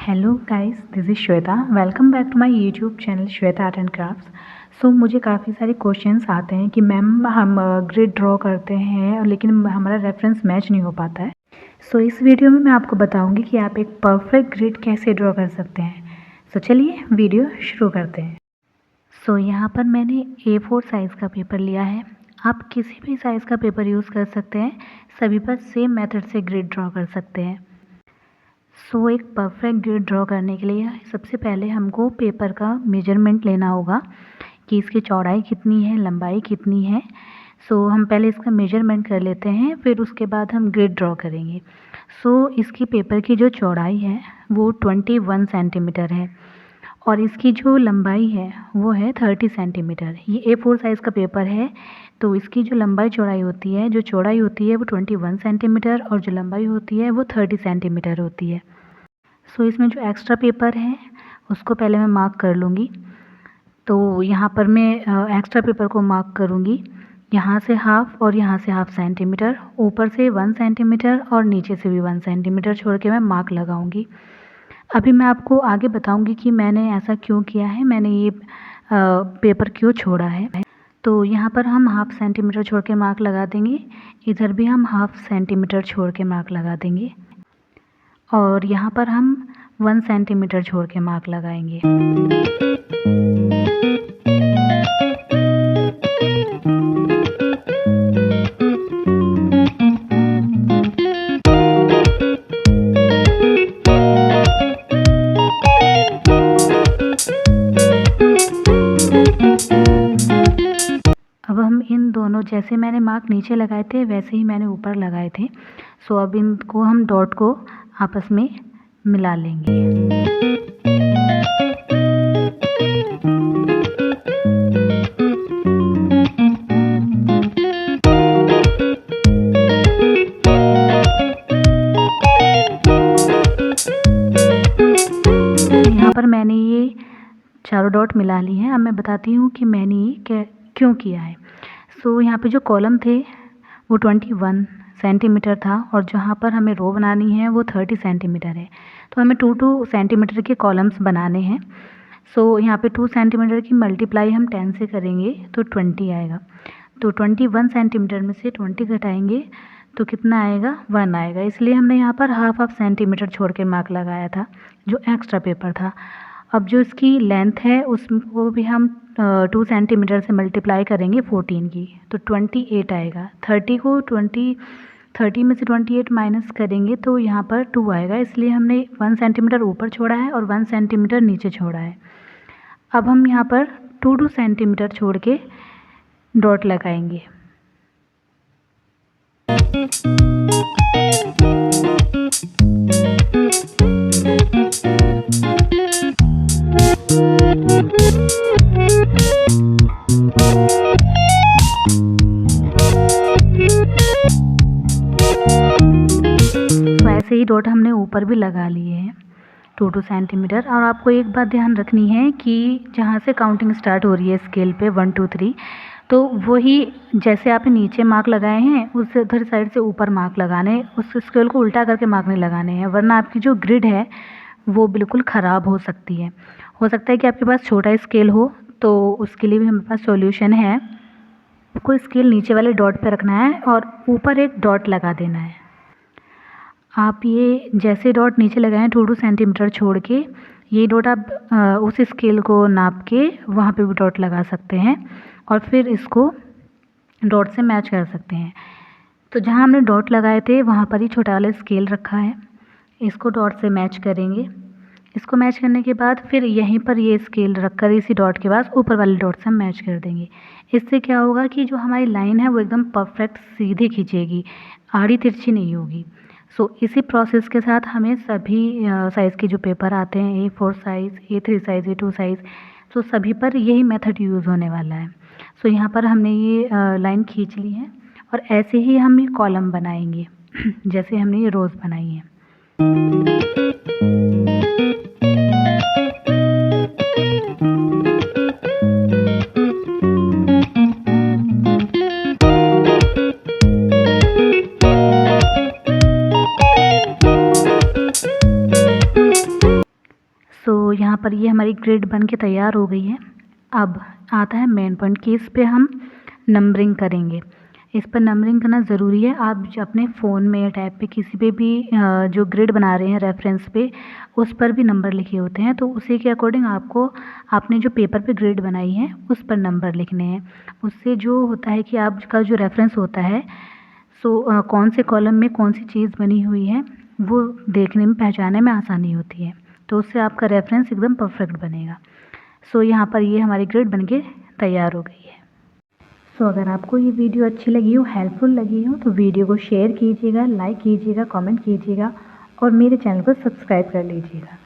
Hello guys, this is Shweta. Welcome back to my YouTube channel Shweta art and crafts. So मुझे काफ़ी सारे questions आते हैं कि मैम हम ग्रिड ड्रॉ करते हैं लेकिन हमारा रेफरेंस मैच नहीं हो पाता है। सो इस वीडियो में मैं आपको बताऊंगी कि आप एक परफेक्ट ग्रिड कैसे ड्रॉ कर सकते हैं। सो चलिए वीडियो शुरू करते हैं। सो यहाँ पर मैंने A4 साइज़ का पेपर लिया है। आप किसी भी साइज़ का पेपर यूज़ कर सकते हैं, सभी पर सेम मेथड से ग्रिड ड्रॉ कर सकते हैं। सो एक परफेक्ट ग्रिड ड्रॉ करने के लिए सबसे पहले हमको पेपर का मेजरमेंट लेना होगा कि इसकी चौड़ाई कितनी है, लंबाई कितनी है। सो हम पहले इसका मेजरमेंट कर लेते हैं, फिर उसके बाद हम ग्रिड ड्रॉ करेंगे। सो इसकी पेपर की जो चौड़ाई है वो 21 सेंटीमीटर है और इसकी जो लंबाई है वो है 30 सेंटीमीटर। ये A4 साइज़ का पेपर है, तो इसकी जो लंबाई चौड़ाई होती है, जो चौड़ाई होती है वो 21 सेंटीमीटर और जो लंबाई होती है वो 30 सेंटीमीटर होती है। सो इसमें जो एक्स्ट्रा पेपर है उसको पहले मैं मार्क कर लूँगी। तो यहाँ पर मैं एक्स्ट्रा पेपर को मार्क करूँगी, यहाँ से हाफ़ और यहाँ से हाफ़ सेंटीमीटर, ऊपर से 1 सेंटीमीटर और नीचे से भी 1 सेंटीमीटर छोड़ के मैं मार्क लगाऊँगी। अभी मैं आपको आगे बताऊँगी कि मैंने ऐसा क्यों किया है, मैंने ये पेपर क्यों छोड़ा है। तो यहाँ पर हम हाफ़ सेंटीमीटर छोड़ के मार्क लगा देंगे, इधर भी हम हाफ़ सेंटीमीटर छोड़ के मार्क लगा देंगे और यहाँ पर हम 1 सेंटीमीटर छोड़ के मार्क लगाएंगे। अब हम इन दोनों, जैसे मैंने मार्क नीचे लगाए थे वैसे ही मैंने ऊपर लगाए थे। सो अब इनको हम डॉट को आपस में मिला लेंगे। यहाँ पर मैंने ये चारों डॉट मिला ली हैं। अब मैं बताती हूँ कि मैंने ये क्यों किया है। सो यहाँ पे जो कॉलम थे वो 21 सेंटीमीटर था और जहाँ पर हमें रो बनानी है वो 30 सेंटीमीटर है। तो हमें 2 सेंटीमीटर के कॉलम्स बनाने हैं। सो यहाँ पे 2 सेंटीमीटर की मल्टीप्लाई हम 10 से करेंगे तो 20 आएगा। तो 21 सेंटीमीटर में से 20 घटाएंगे तो कितना आएगा, 1 आएगा। इसलिए हमने यहाँ पर हाफ सेंटीमीटर छोड़ के मार्क लगाया था जो एक्स्ट्रा पेपर था। अब जो इसकी लेंथ है उसको भी हम 2 सेंटीमीटर से मल्टीप्लाई करेंगे 14 की, तो 28 आएगा। 30 में से 28 माइनस करेंगे तो यहाँ पर 2 आएगा। इसलिए हमने 1 सेंटीमीटर ऊपर छोड़ा है और 1 सेंटीमीटर नीचे छोड़ा है। अब हम यहाँ पर 2 सेंटीमीटर छोड़ के डॉट लगाएंगे। तो ऐसे ही डॉट हमने ऊपर भी लगा लिए हैं 2 सेंटीमीटर। और आपको एक बात ध्यान रखनी है कि जहाँ से काउंटिंग स्टार्ट हो रही है स्केल पे 1 2 3, तो वही जैसे आपने नीचे मार्क लगाए हैं उस उधर साइड से ऊपर मार्क लगाने, उस स्केल को उल्टा करके मार्क नहीं लगाने हैं, वरना आपकी जो ग्रिड है वो बिल्कुल ख़राब हो सकती है। हो सकता है कि आपके पास छोटा स्केल हो, तो उसके लिए भी हमारे पास सॉल्यूशन है। आपको स्केल नीचे वाले डॉट पे रखना है और ऊपर एक डॉट लगा देना है। आप ये जैसे डॉट नीचे लगाएं 2 सेंटीमीटर छोड़ के, ये डॉट आप उस स्केल को नाप के वहाँ पे भी डॉट लगा सकते हैं और फिर इसको डॉट से मैच कर सकते हैं। तो जहाँ हमने डॉट लगाए थे वहाँ पर ही छोटा वाला स्केल रखा है, इसको डॉट से मैच करेंगे। इसको मैच करने के बाद फिर यहीं पर ये स्केल रखकर इसी डॉट के बाद ऊपर वाले डॉट से हम मैच कर देंगे। इससे क्या होगा कि जो हमारी लाइन है वो एकदम परफेक्ट सीधी खींचेगी, आड़ी तिरछी नहीं होगी। सो इसी प्रोसेस के साथ हमें सभी साइज़ के जो पेपर आते हैं, A4 size, A3 size, A2 size, तो सभी पर यही मेथड यूज़ होने वाला है। सो यहाँ पर हमने ये लाइन खींच ली है और ऐसे ही हम ये कॉलम बनाएंगे जैसे हमने ये रोज़ बनाई है। तो यहाँ पर ये हमारी ग्रिड बन के तैयार हो गई है। अब आता है मेन पॉइंट कि इस पे हम नंबरिंग करेंगे। इस पर नंबरिंग करना ज़रूरी है। आप जो अपने फ़ोन में या टैब पे किसी पे भी जो ग्रिड बना रहे हैं रेफरेंस पे, उस पर भी नंबर लिखे होते हैं, तो उसी के अकॉर्डिंग आपको आपने जो पेपर पे ग्रिड बनाई है उस पर नंबर लिखने हैं। उससे जो होता है कि आपका जो रेफरेंस होता है कौन से कॉलम में कौन सी चीज़ बनी हुई है वो देखने में पहचानने में आसानी होती है, तो उससे आपका रेफरेंस एकदम परफेक्ट बनेगा। यहाँ पर ये हमारी ग्रिड बनके तैयार हो गई है। अगर आपको ये वीडियो अच्छी लगी हो, हेल्पफुल लगी हो, तो वीडियो को शेयर कीजिएगा, लाइक कीजिएगा, कमेंट कीजिएगा और मेरे चैनल को सब्सक्राइब कर लीजिएगा।